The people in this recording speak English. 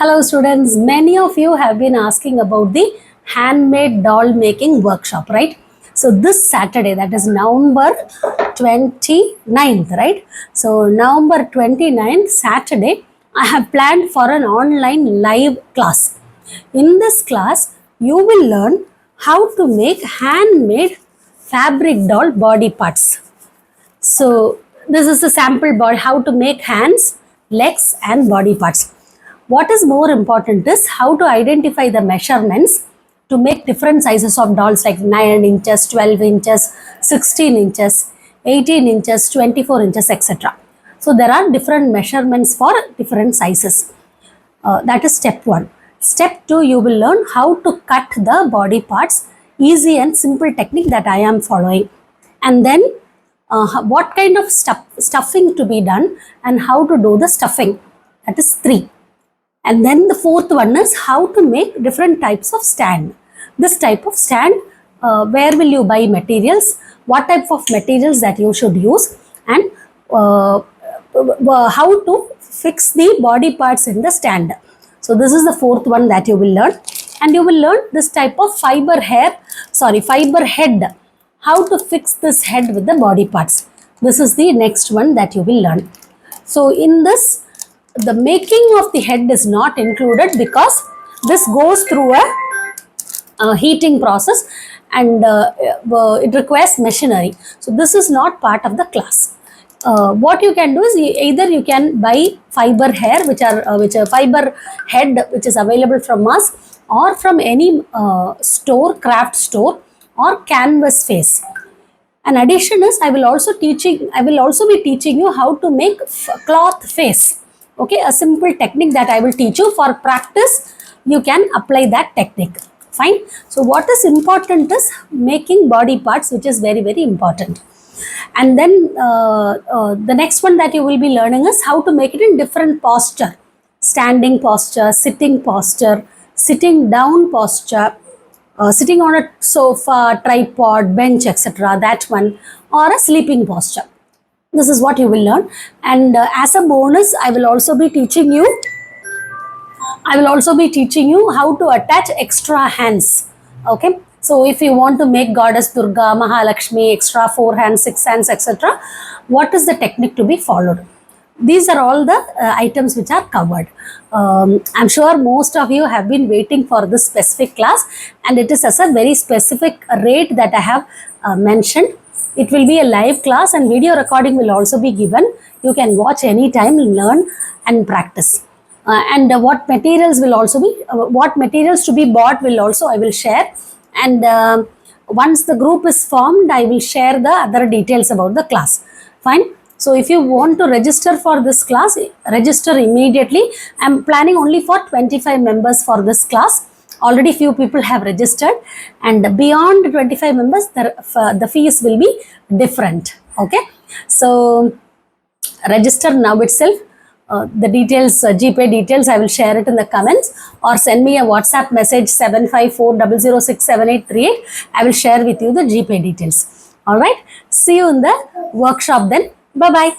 Hello students, many of you have been asking about the handmade doll making workshop, right? So this Saturday, that is November 29th, right? So November 29th, Saturday, I have planned for an online live class. In this class, you will learn how to make handmade fabric doll body parts. So this is the sample body, how to make hands, legs and body parts. What is more important is how to identify the measurements to make different sizes of dolls like 9 inches, 12 inches, 16 inches, 18 inches, 24 inches, etc. So there are different measurements for different sizes. That is step 1. Step 2, you will learn how to cut the body parts, easy and simple technique that I am following. And then what kind of stuffing to be done and how to do the stuffing. That is 3. And then the 4th one is how to make different types of stand. This type of stand, where will you buy materials, what type of materials that you should use, and how to fix the body parts in the stand. So this is the 4th one that you will learn. And you will learn this type of fiber head, how to fix this head with the body parts. This is the next one that you will learn. So in this, the making of the head is not included because this goes through a heating process and it requires machinery. So this is not part of the class. What you can do is either you can buy fiber hair, which are fiber head, which is available from us, or from any store, craft store, or canvas face. An addition is I will also be teaching you how to make cloth face. Okay, a simple technique that I will teach you. For practice, you can apply that technique. Fine. So what is important is making body parts, which is very, very important. And then the next one that you will be learning is how to make it in different posture. Standing posture, sitting posture, sitting down posture, sitting on a sofa, tripod, bench, etc. That one, or a sleeping posture. This is what you will learn. And as a bonus, I will also be teaching you how to attach extra hands. Okay. So if you want to make Goddess Durga, Mahalakshmi, extra 4 hands, 6 hands, etc., what is the technique to be followed? These are all the items which are covered. I'm sure most of you have been waiting for this specific class, and it is as a very specific rate that I have mentioned. It will be a live class and video recording will also be given. You can watch anytime, learn and practice. And what materials to be bought will also I will share. And once the group is formed, I will share the other details about the class. Fine. So if you want to register for this class, register immediately. I am planning only for 25 members for this class. Already few people have registered, and beyond 25 members, the fees will be different. Okay. So register now itself. The details, GPay details, I will share it in the comments, or send me a WhatsApp message 7540067838. I will share with you the GPay details. All right. See you in the workshop then. Bye-bye.